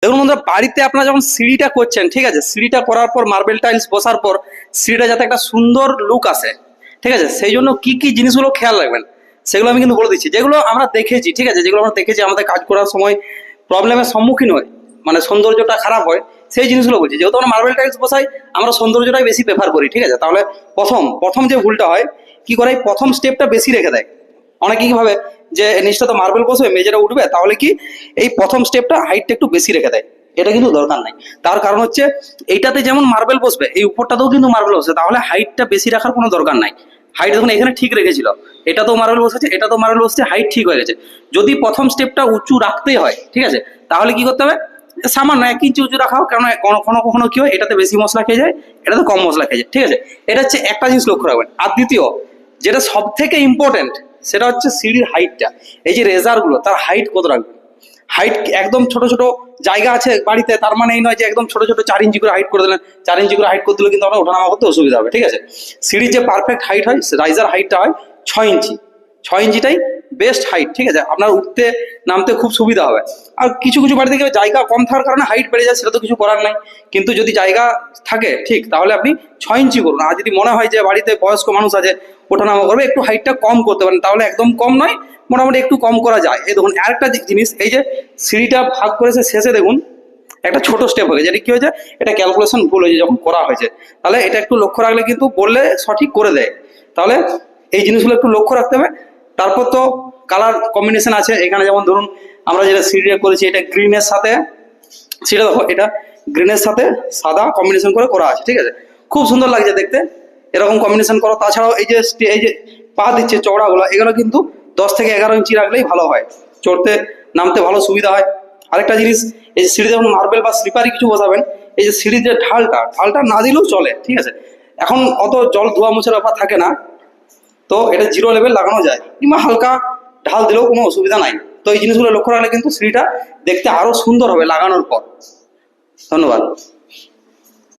দেখুন বন্ধুরা, বাড়িতে আপনারা যখন সিঁড়িটা করছেন, ঠিক আছে, সিঁড়িটা করার পর মার্বেল টাইলস বসার পর সিঁড়িটা যাতে একটা সুন্দর লুক আসে, ঠিক আছে, সেই জন্য কি কি জিনিসগুলো খেয়াল রাখবেন সেগুলো আমি কিন্তু বলে দিচ্ছি, যেগুলো আমরা দেখেছি, ঠিক আছে, যেগুলো আমরা দেখেছি আমাদের কাজ করার সময় প্রবলেমের সম্মুখীন হয়, মানে সৌন্দর্যটা খারাপ হয়, সেই জিনিসগুলো বলছি। যেহেতু আমরা মার্বেল টাইলস বসাই, আমরা সৌন্দর্যটাই বেশি প্রেফার করি, ঠিক আছে। তাহলে প্রথম প্রথম যে ভুলটা হয়, কি করে, প্রথম স্টেপটা বেশি রেখে দেয়। অনেকে কি ভাবে যে নিচটা তো মার্বেল বসবে, মেঝেটা উঠবে, তাহলে কি এই প্রথম স্টেপটা হাইটটা একটু বেশি রেখে দেয়। এটা কিন্তু দরকার নাই। তার কারণ হচ্ছে এইটাতে যেমন মার্বেল বসবে, এই উপরটাতেও কিন্তু মার্বেল বসবে, তাহলে হাইটটা বেশি রাখার কোনো দরকার নাই। হাইট দেখুন এখানে ঠিক রেখেছিল, এটা তো মার্বেল বসেছে, এটা তো মার্বেল বসছে, হাইট ঠিক হয়ে গেছে। যদি প্রথম স্টেপটা উঁচু রাখতেই হয়, ঠিক আছে, তাহলে কি করতে হবে, সামান্য 1 ইঞ্চি উঁচু রাখা হোক, কারণ কখনো কখনো কি হয়, এটাতে বেশি মশলা খেয়ে যায়, এটাতে কম মশলা খেয়ে যায়, ঠিক আছে। এটা হচ্ছে একটা জিনিস লক্ষ্য রাখবেন। আর দ্বিতীয় যেটা সব থেকে ইম্পর্টেন্ট, সেটা হচ্ছে সিঁড়ির হাইটটা। এই যে রেজারগুলো, তার হাইট কত রাখবেন। হাইট একদম ছোট ছোট জায়গা আছে বাড়িতে, তার মানে এই নয় যে একদম ছোট ছোট 4 ইঞ্চি করে হাইট করে দিলেন। 4 ইঞ্চি করে হাইট করে দিলে কিন্তু আপনার ওঠানামা করতে অসুবিধা হবে, ঠিক আছে। সিঁড়ির যে পারফেক্ট হাইট হয়, রাইজার হাইটটা হয় 6 ইঞ্চি। 6 ইঞ্চিটাই বেস্ট হাইট, ঠিক আছে, আপনার উঠতে নামতে খুব সুবিধা হবে। আর কিছু কিছু বাড়িতে গেলে জায়গা কম থাকার কারণে হাইট বেড়ে যায়, সেটা তো কিছু করার নাই। কিন্তু যদি জায়গা থাকে ঠিক, তাহলে আপনি 6 ইঞ্চি করুন। আর যদি মনে হয় যে বাড়িতে বয়স্ক মানুষ আছে, ওঠানামা করবে, একটু হাইটটা কম করতে পারেন, তাহলে একদম কম নয়, মোটামুটি একটু কম করা যায়। এই দেখুন আরেকটা জিনিস, এই যে সিঁড়িটা ভাগ করেছে শেষে, দেখুন একটা ছোট স্টেপ হয়ে যেটা কি হয়েছে, এটা ক্যালকুলেশন ভুল হয়েছে যখন করা হয়েছে। তাহলে এটা একটু লক্ষ্য রাখলে কিন্তু বললে সঠিক করে দেয়। তাহলে এই জিনিসগুলো একটু লক্ষ্য রাখতে হবে। তারপর তো কালার কম্বিনেশন আছে এখানে, যেমন ধরুন আমরা যেটা সিঁড়িটা করেছি, এটা গ্রিনের সাথে, সেটা দেখো, এটা গ্রিনের সাথে সাদা কম্বিনেশন করে করা আছে, ঠিক আছে, খুব সুন্দর লাগছে দেখতে, এরকম কম্বিনেশন করো। তাছাড়াও এই যে পা দিচ্ছে চওড়াগুলো, এগুলো কিন্তু 10 থেকে 11 ইঞ্চি রাখলেই ভালো হয়, চড়তে নামতে ভালো সুবিধা হয়। আরেকটা জিনিস, এই যে সিঁড়ি যখন মার্বেল বা স্লিপারি কিছু বসাবেন, এই যে সিঁড়ির যে ঢালটা না দিলেও চলে, ঠিক আছে। এখন অত জল ধোয়া মোছার ব্যাপার থাকে না, তো এটা 0 লেভেল লাগানো যায়, কিংবা হালকা ঢাল দিলেও কোনো অসুবিধা নাই। তো এই জিনিসগুলো লক্ষ্য রাখলে কিন্তু সিঁড়িটা দেখতে আরো সুন্দর হবে লাগানোর পর। ধন্যবাদ।